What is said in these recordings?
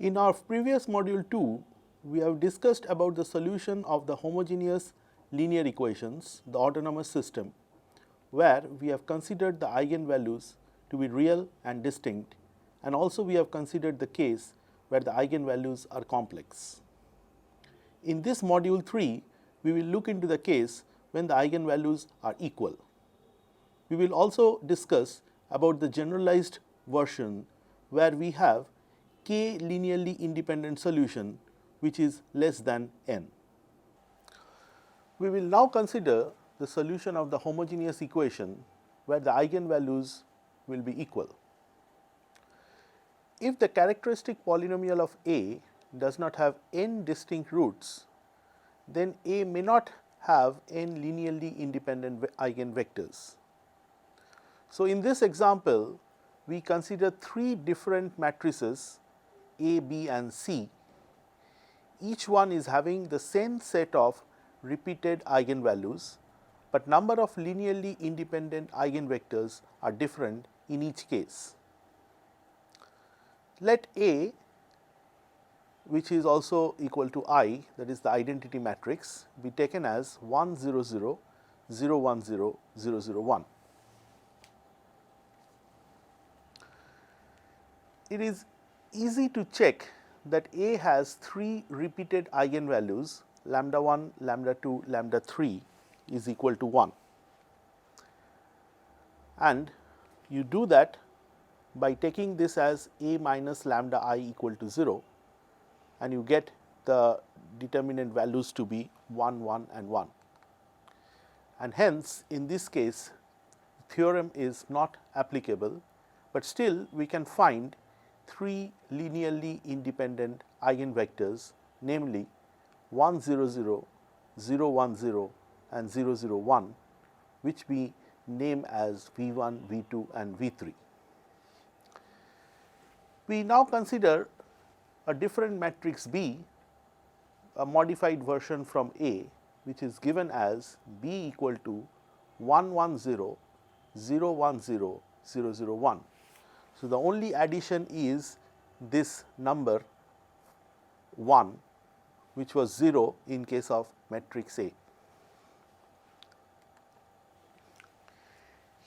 In our previous module 2, we have discussed about the solution of the homogeneous linear equations, the autonomous system, where we have considered the eigenvalues to be real and distinct, and also we have considered the case where the eigenvalues are complex. In this module 3, we will look into the case when the eigenvalues are equal. We will also discuss about the generalized version where we have k linearly independent solution which is less than n. We will now consider the solution of the homogeneous equation where the eigenvalues will be equal. If the characteristic polynomial of A does not have n distinct roots, then A may not have n linearly independent eigenvectors. So, in this example, we consider three different matrices A, B and C. Each one is having the same set of repeated eigenvalues, but number of linearly independent eigenvectors are different in each case. Let A, which is also equal to I, that is the identity matrix, be taken as 1 0 0 0 1 0 0 0 1. It is easy to check that A has three repeated eigenvalues lambda 1, lambda 2, lambda 3 is equal to 1, and you do that by taking this as A minus lambda I equal to 0, and you get the determinant values to be 1, 1 and 1, and hence in this case theorem is not applicable, but still we can find three linearly independent eigenvectors, namely 1 0 0, 0 1 0 and 0 0 1, which we name as V1, V2 and V3. We now consider a different matrix B, a modified version from A, which is given as B equal to 1 1 0, 0 1 0, 0 0 1. So, the only addition is this number 1, which was 0 in case of matrix A.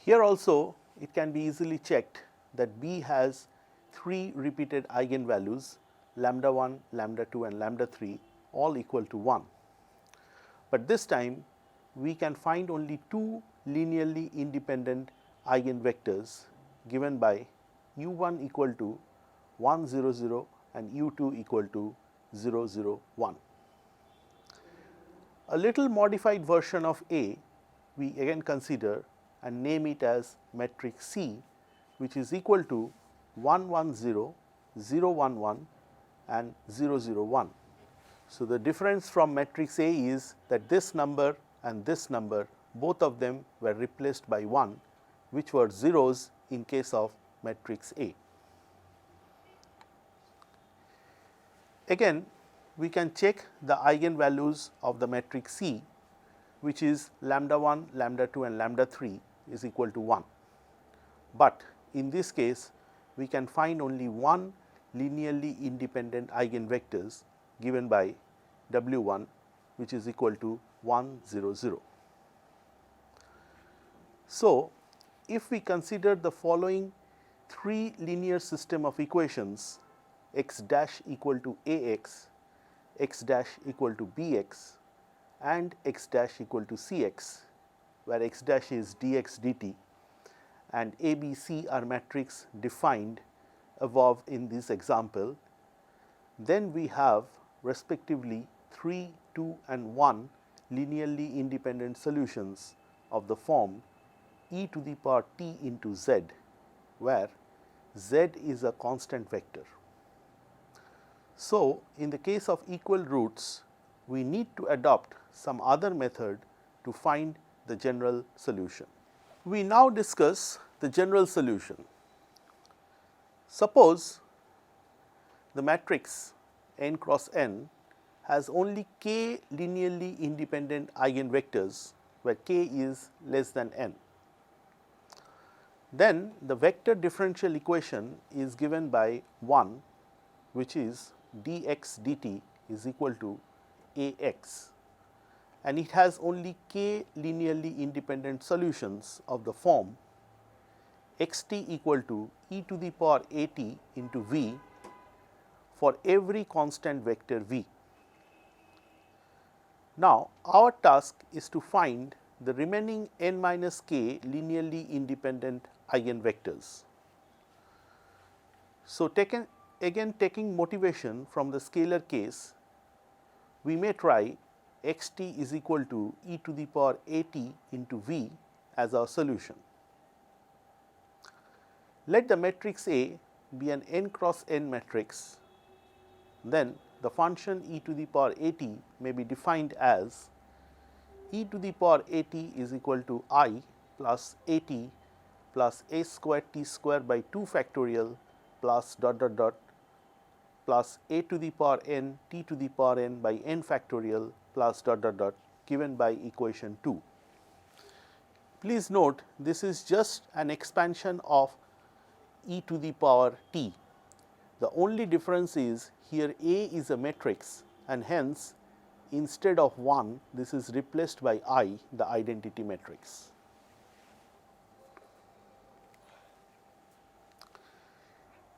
Here also it can be easily checked that B has three repeated eigenvalues lambda 1, lambda 2 and lambda 3 all equal to 1, but this time we can find only two linearly independent eigenvectors given by u1 equal to 1 0 0 and u2 equal to 0 0 1. A little modified version of A we again consider and name it as matrix C, which is equal to 1 1 0, 0 1 1 and 0 0 1. So, the difference from matrix A is that this number and this number, both of them were replaced by 1, which were zeros in case of matrix A. Again, we can check the eigenvalues of the matrix C, which is lambda 1, lambda 2 and lambda 3 is equal to 1, but in this case we can find only one linearly independent eigenvectors given by W1, which is equal to 1 0 0. So, if we consider the following three linear system of equations, x dash equal to Ax, x dash equal to Bx and x dash equal to Cx, where x dash is dx dt and A, B, C are matrix defined above in this example, then we have respectively 3, 2 and 1 linearly independent solutions of the form e to the power t into z, where z is a constant vector. So, in the case of equal roots, we need to adopt some other method to find the general solution. We now discuss the general solution. Suppose the matrix n cross n has only k linearly independent eigenvectors, where k is less than n. Then the vector differential equation is given by 1 which is dx dt is equal to Ax, and it has only k linearly independent solutions of the form xt equal to e to the power at into v for every constant vector v. Now, our task is to find the remaining n minus k linearly independent eigenvectors. So, taking motivation from the scalar case, we may try xt is equal to e to the power at into v as our solution. Let the matrix A be an n cross n matrix, then the function e to the power at may be defined as e to the power at is equal to I plus at plus a square t square by 2 factorial plus dot dot dot plus a to the power n t to the power n by n factorial plus dot dot dot given by equation 2. Please note, this is just an expansion of e to the power t. The only difference is here A is a matrix, and hence instead of 1 this is replaced by I, the identity matrix.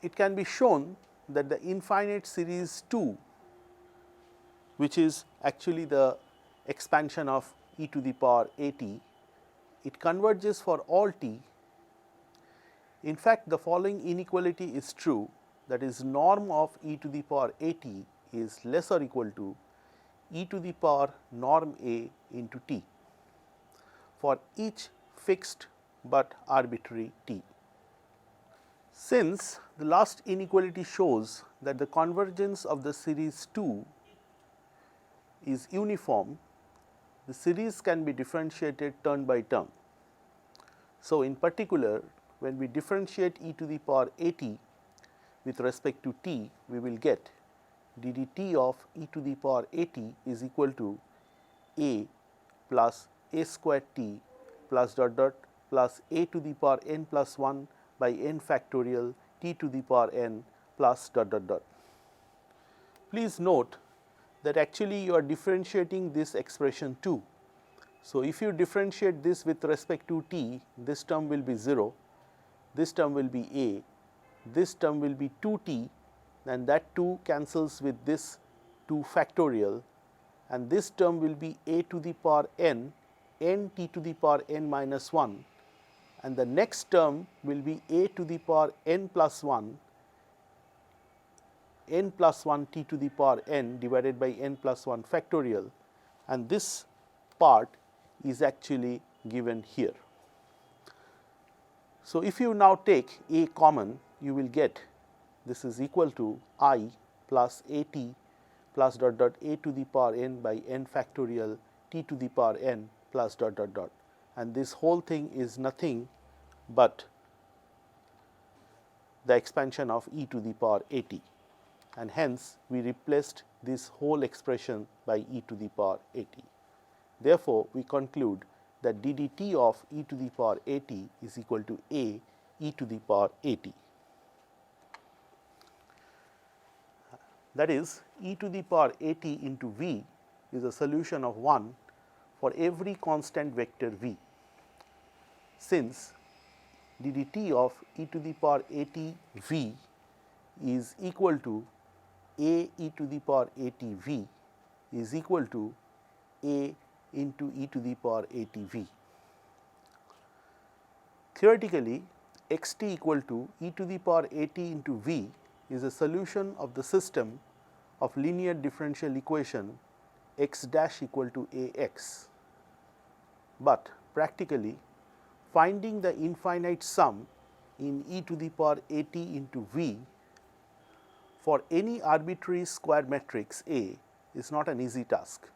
It can be shown that the infinite series 2, which is actually the expansion of e to the power at, it converges for all t. In fact, the following inequality is true, that is, norm of e to the power at is less or equal to e to the power norm a into t for each fixed but arbitrary t. Since the last inequality shows that the convergence of the series 2 is uniform, the series can be differentiated term by term. So, in particular, when we differentiate e to the power at with respect to t, we will get ddt of e to the power at is equal to a plus a square t plus dot dot plus a to the power n plus 1 by n factorial t to the power n plus dot dot dot. Please note that actually you are differentiating this expression too. So, if you differentiate this with respect to t, this term will be 0, this term will be a, this term will be 2t, and that 2 cancels with this 2 factorial, and this term will be a to the power n, n t to the power n minus 1, and the next term will be a to the power n plus 1, n plus 1 t to the power n divided by n plus 1 factorial, and this part is actually given here. So, if you now take a common, you will get this is equal to I plus a t plus dot dot a to the power n by n factorial t to the power n plus dot dot dot, and this whole thing is nothing but the expansion of e to the power at, and hence we replaced this whole expression by e to the power at. Therefore, we conclude that ddt of e to the power at is equal to a e to the power at. That is, e to the power at into v is a solution of 1 for every constant vector v. Since ddt of e to the power at v is equal to a e to the power at v is equal to a into e to the power at v. Theoretically, xt equal to e to the power at into v is a solution of the system of linear differential equation x dash equal to Ax, but practically finding the infinite sum in e to the power at into v for any arbitrary square matrix A is not an easy task.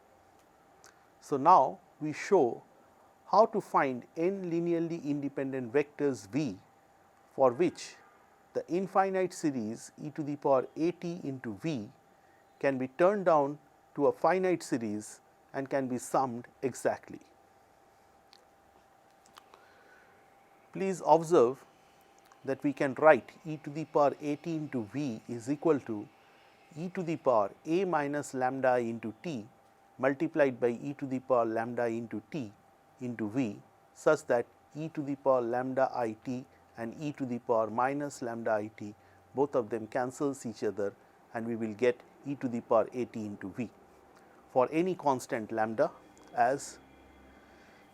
So, now we show how to find n linearly independent vectors v for which the infinite series e to the power at into v can be turned down to a finite series and can be summed exactly. Please observe that we can write e to the power at into v is equal to e to the power a minus lambda I into t multiplied by e to the power lambda I into t into v, such that e to the power lambda I t and e to the power minus lambda I t, both of them cancels each other, and we will get e to the power a t into v for any constant lambda, as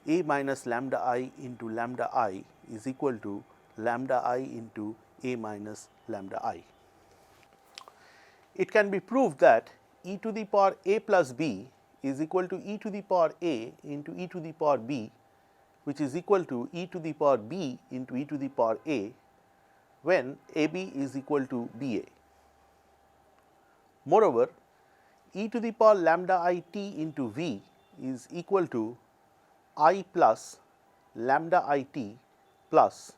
a minus lambda I into lambda I is equal to lambda I into a minus lambda I. It can be proved that e to the power a plus b is equal to e to the power a into e to the power b, which is equal to e to the power b into e to the power a when ab is equal to ba. Moreover, e to the power lambda I t into v is equal to I plus lambda I t plus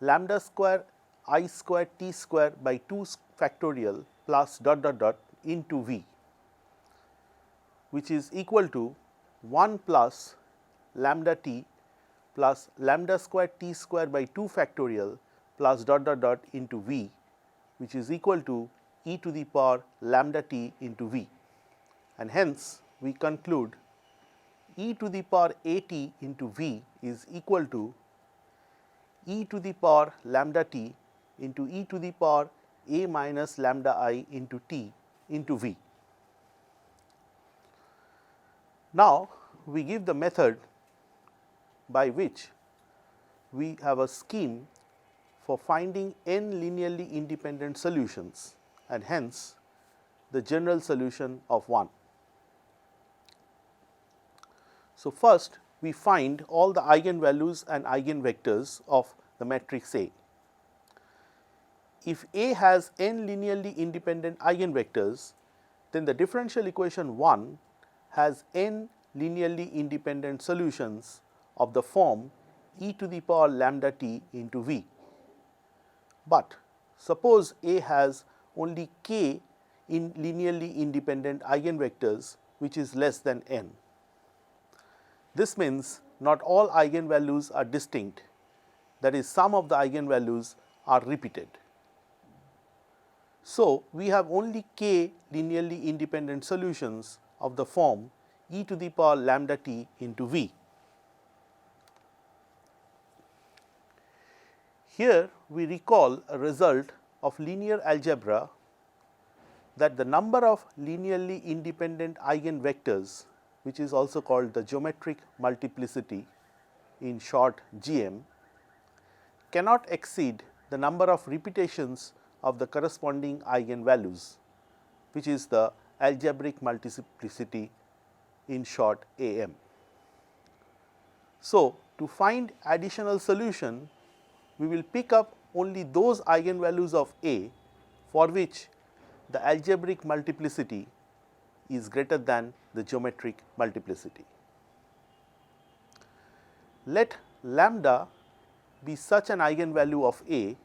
lambda square I square t square by 2 factorial plus dot dot dot into v, which is equal to 1 plus lambda t plus lambda square t square by 2 factorial plus dot dot dot into v, which is equal to e to the power lambda t into v, and hence we conclude e to the power a t into v is equal to e to the power lambda t into e to the power a minus lambda I into t into v. Now, we give the method by which we have a scheme for finding n linearly independent solutions, and hence the general solution of 1. So, first we find all the eigenvalues and eigenvectors of the matrix A. If A has n linearly independent eigenvectors, then the differential equation 1 has n linearly independent solutions of the form e to the power lambda t into v. But suppose A has only k in linearly independent eigenvectors, which is less than n. This means not all eigenvalues are distinct, that is, some of the eigenvalues are repeated. So, we have only k linearly independent solutions of the form e to the power lambda t into v. Here we recall a result of linear algebra that the number of linearly independent eigenvectors, which is also called the geometric multiplicity, in short GM, cannot exceed the number of repetitions of the corresponding eigenvalues, which is the algebraic multiplicity, in short AM. So, to find additional solution, we will pick up only those eigenvalues of A for which the algebraic multiplicity is greater than the geometric multiplicity. Let lambda be such an eigenvalue of A,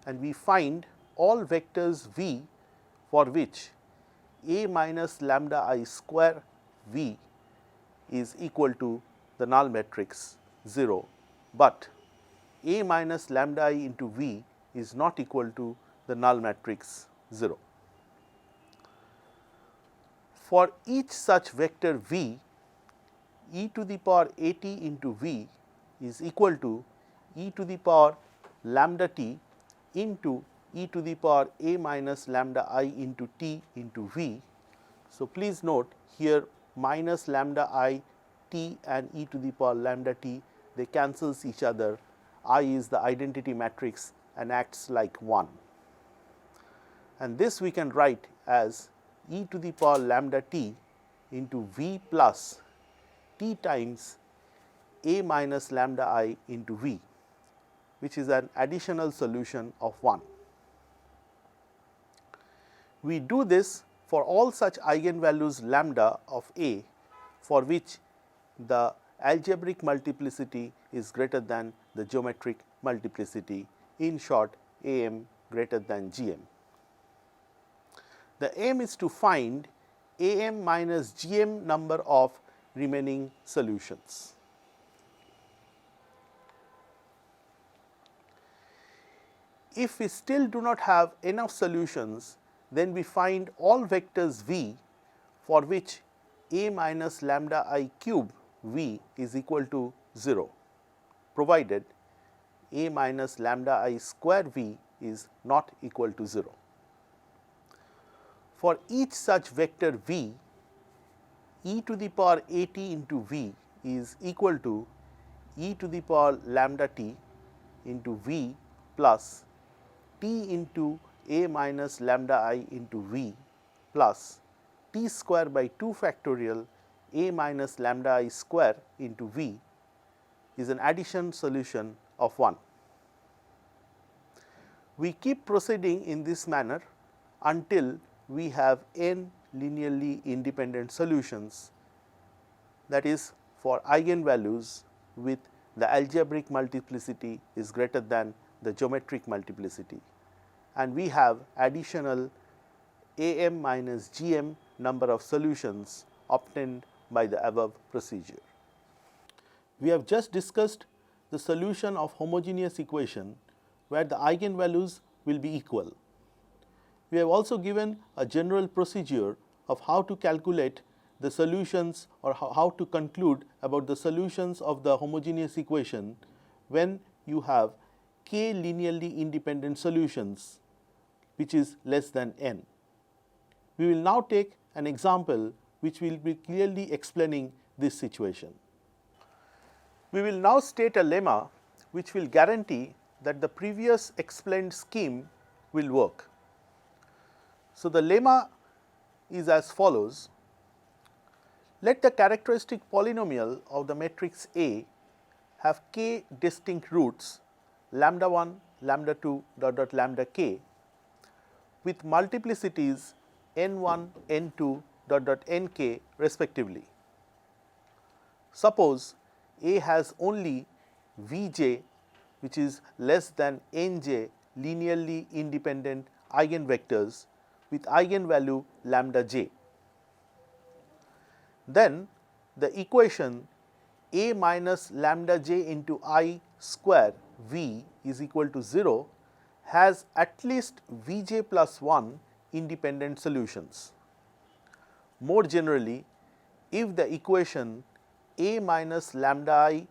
and we find all vectors v for which A minus lambda I square v is equal to the null matrix 0, but A minus lambda I into v is not equal to the null matrix 0. For each such vector v, e to the power a t into v is equal to e to the power lambda t into e to the power a minus lambda I into t into v. So, please note here minus lambda I t and e to the power lambda t, they cancels each other. I is the identity matrix and acts like 1, and this we can write as e to the power lambda t into v plus t times a minus lambda I into v, which is an additional solution of 1. We do this for all such eigenvalues lambda of A for which the algebraic multiplicity is greater than the geometric multiplicity, in short AM greater than GM. The aim is to find AM minus GM number of remaining solutions. If we still do not have enough solutions, then we find all vectors v for which a minus lambda I cube v is equal to 0, provided a minus lambda I square v is not equal to 0. For each such vector v, e to the power at into v is equal to e to the power lambda t into v plus t into a minus lambda I into v plus t square by 2 factorial a minus lambda I square into v is an addition solution of 1. We keep proceeding in this manner until we have n linearly independent solutions, that is for eigenvalues with the algebraic multiplicity is greater than the geometric multiplicity, and we have additional am minus gm number of solutions obtained by the above procedure. We have just discussed the solution of homogeneous equation where the eigenvalues will be equal. We have also given a general procedure of how to calculate the solutions or how to conclude about the solutions of the homogeneous equation when you have k linearly independent solutions which is less than n. We will now take an example which will be clearly explaining this situation. We will now state a lemma which will guarantee that the previous explained scheme will work. So, the lemma is as follows: let the characteristic polynomial of the matrix A have k distinct roots lambda 1, lambda 2 dot dot lambda k with multiplicities n1, n2 dot dot nk respectively. Suppose A has only Vj which is less than Nj linearly independent eigenvectors with eigenvalue lambda j. Then the equation A minus lambda j into I square V is equal to 0 has at least Vj plus 1 independent solutions. More generally, if the equation A minus lambda I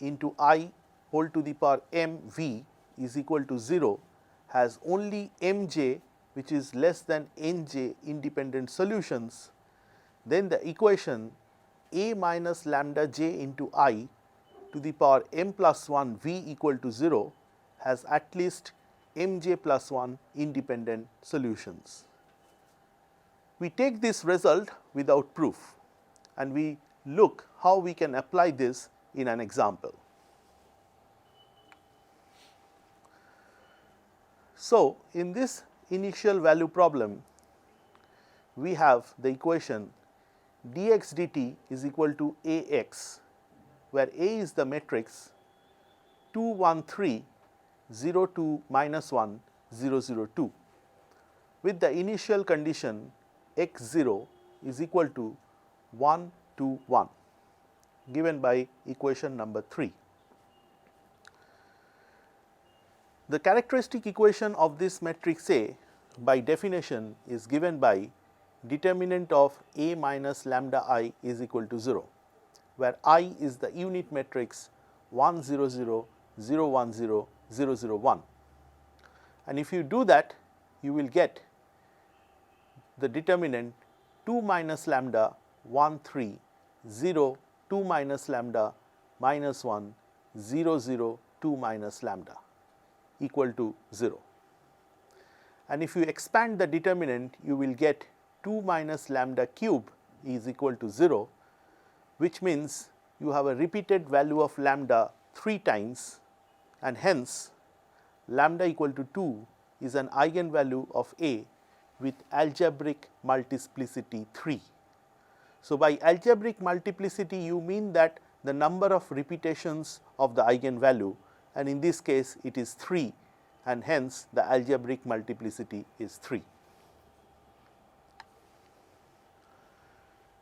into I whole to the power m v is equal to 0 has only mj which is less than nj independent solutions, then the equation A minus lambda j into I to the power m plus 1 v equal to 0 has at least mj plus 1 independent solutions. We take this result without proof and we look how we can apply this in an example. So, in this initial value problem, we have the equation dx dt is equal to Ax, where A is the matrix 2 1 3 0 2 minus 1 0 0 2 with the initial condition x 0 is equal to 1 2 1 given by equation number 3. The characteristic equation of this matrix A by definition is given by determinant of A minus lambda I is equal to 0, where I is the unit matrix 1 0 0 0 1 0 0 0 1, and if you do that you will get the determinant 2 minus lambda 1 3 0 2 minus lambda minus 1 0 0 2 minus lambda equal to 0. And if you expand the determinant, you will get 2 minus lambda cube is equal to 0, which means you have a repeated value of lambda 3 times, and hence lambda equal to 2 is an eigenvalue of A with algebraic multiplicity 3. So, by algebraic multiplicity you mean that the number of repetitions of the eigenvalue, and in this case it is 3, and hence the algebraic multiplicity is 3.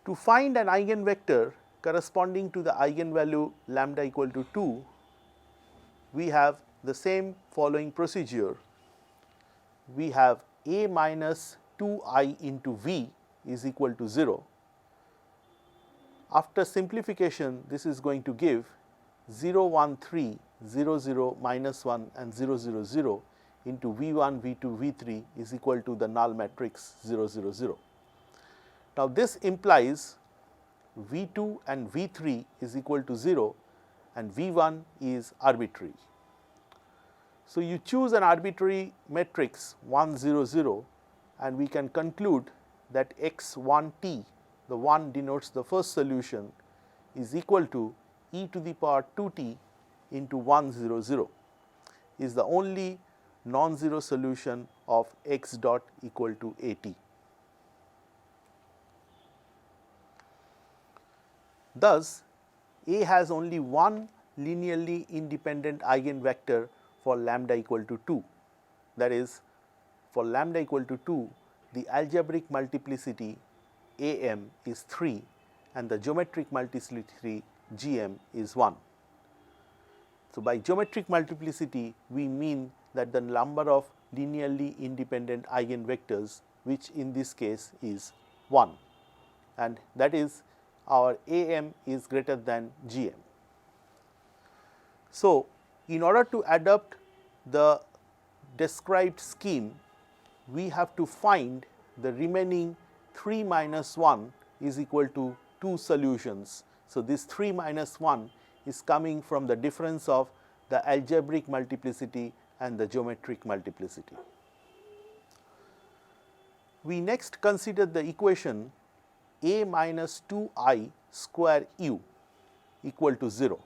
To find an eigenvector corresponding to the eigenvalue lambda equal to 2, we have the same following procedure. We have A minus 2I into V is equal to 0. After simplification, this is going to give 0, 1, 3, 0, 0, minus 1 and 0, 0, 0 into V1, V2, V3 is equal to the null matrix 0, 0, 0. Now, this implies V2 and V3 is equal to 0 and V1 is arbitrary. So, you choose an arbitrary matrix 1, 0, 0 and we can conclude that x1t, the 1 denotes the first solution, is equal to e to the power 2t into 1, 0, 0 is the only non-zero solution of x dot equal to at. Thus, A has only one linearly independent eigenvector for lambda equal to 2. That is, for lambda equal to 2, the algebraic multiplicity AM is 3 and the geometric multiplicity GM is 1. So, by geometric multiplicity, we mean that the number of linearly independent eigenvectors, which in this case is 1, and that is our AM is greater than GM. So, in order to adopt the described scheme, we have to find the remaining 3 minus 1 is equal to 2 solutions. So, this 3 minus 1 is coming from the difference of the algebraic multiplicity and the geometric multiplicity. We next consider the equation A minus 2I square u equal to 0,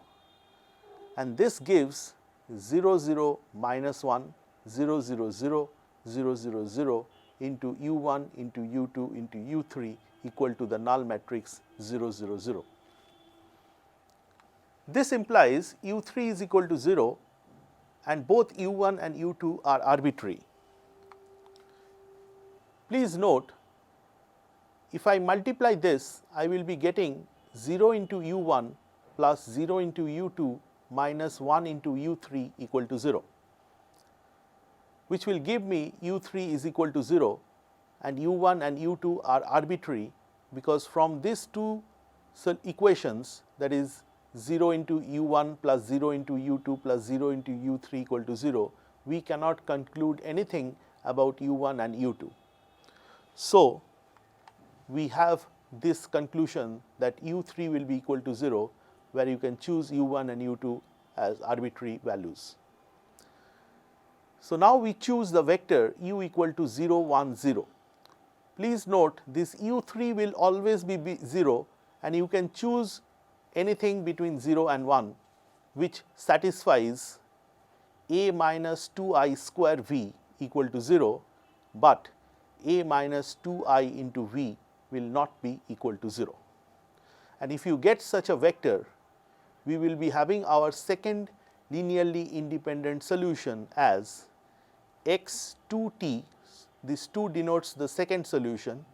and this gives 0, 0, minus 1, 0, 0, 0, 0, 0, 0 into u1 into u2 into u3 equal to the null matrix 0, 0, 0. This implies u3 is equal to 0 and both u1 and u2 are arbitrary. Please note, if I multiply this, I will be getting 0 into u1 plus 0 into u2 minus 1 into u3 equal to 0, which will give me u3 is equal to 0 and u1 and u2 are arbitrary, because from these two equations, that is 0 into u1 plus 0 into u2 plus 0 into u3 equal to 0, we cannot conclude anything about u1 and u2. So, we have this conclusion that u3 will be equal to 0, where you can choose u1 and u2 as arbitrary values. So, now we choose the vector u equal to 0, 1, 0. Please note, this u3 will always be 0 and you can choose anything between 0 and 1, which satisfies a minus 2I square v equal to 0, but a minus 2I into v will not be equal to 0. And if you get such a vector, we will be having our second linearly independent solution as x2t, this 2 denotes the second solution,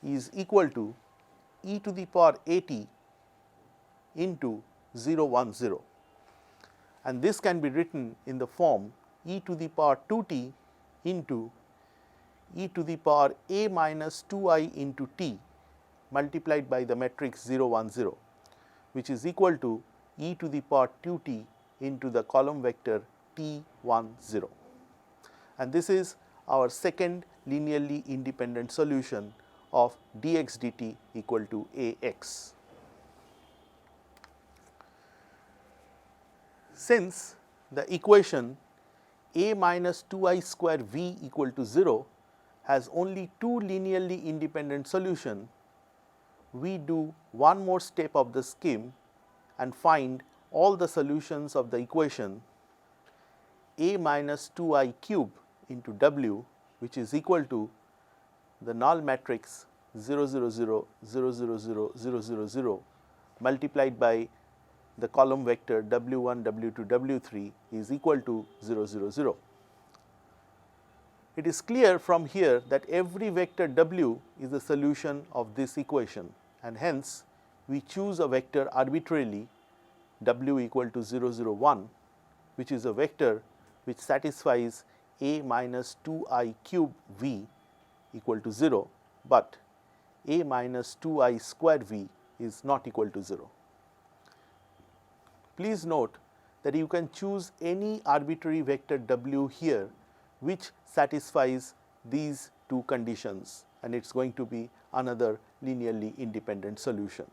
is equal to e to the power at into 0, 1, 0. And this can be written in the form e to the power 2t into e to the power a minus 2I into t multiplied by the matrix 0, 1, 0, which is equal to e to the power 2t into the column vector t, 1, 0. And this is our second linearly independent solution of dx dt equal to Ax. Since the equation a minus 2I square v equal to 0 has only two linearly independent solutions, we do one more step of the scheme and find all the solutions of the equation a minus 2I cube into w, which is equal to the null matrix 0, 0, 0, 0, 0, 0, 0, 0, 0 multiplied by the column vector w1, w2, w3 is equal to 0, 0, 0. It is clear from here that every vector w is a solution of this equation, and hence we choose a vector arbitrarily w equal to 0, 0, 1, which is a vector which satisfies a minus 2I cube v equal to 0, but a minus 2I square v is not equal to 0. Please note that you can choose any arbitrary vector w here which satisfies these two conditions, and it is going to be another linearly independent solution.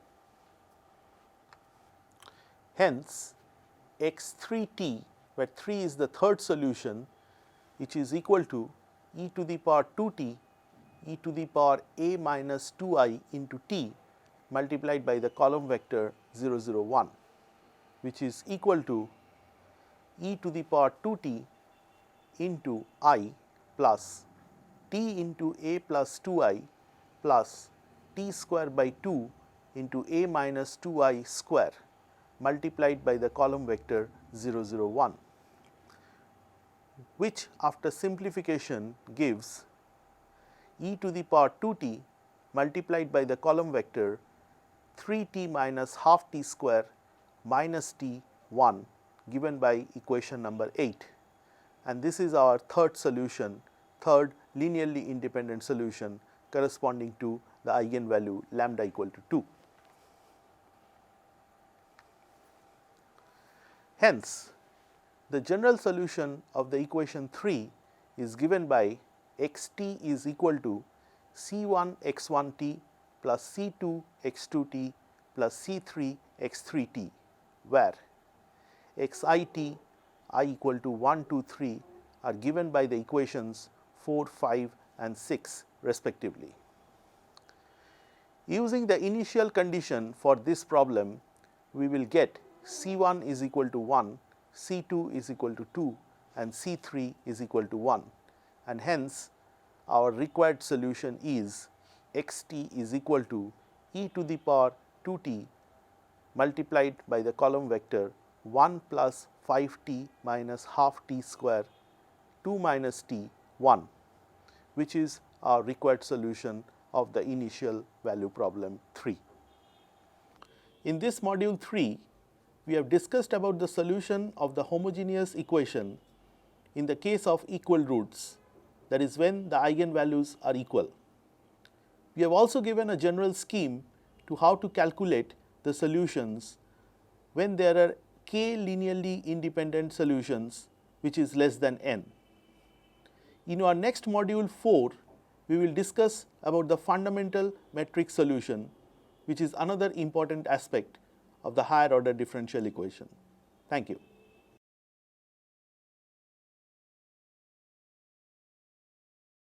Hence, x3t, where 3 is the third solution, which is equal to e to the power 2t e to the power a minus 2I into t multiplied by the column vector 0, 0, 1, which is equal to e to the power 2t into I plus t into a plus 2I plus t square by 2 into a minus 2I square multiplied by the column vector 0, 0, 1, which after simplification gives e to the power 2t multiplied by the column vector 3t minus half t square minus t 1 given by equation number 8, and this is our third solution, third linearly independent solution corresponding to the eigenvalue lambda equal to 2. Hence, the general solution of the equation 3 is given by xt is equal to c1 x1t plus c2 x2t plus c3 x3t, where xit I equal to 1, 2, 3 are given by the equations 4, 5 and 6 respectively. Using the initial condition for this problem, we will get c1 is equal to 1, c2 is equal to 2 and c3 is equal to 1, and hence our required solution is xt is equal to e to the power 2t multiplied by the column vector 1 plus 5t minus half t square 2 minus t 1, which is our required solution of the initial value problem 3. In this module 3, we have discussed about the solution of the homogeneous equation in the case of equal roots, that is when the eigenvalues are equal. We have also given a general scheme to how to calculate the solutions when there are k linearly independent solutions which is less than n. In our next module 4, we will discuss about the fundamental metric solution, which is another important aspect of the higher order differential equation. Thank you.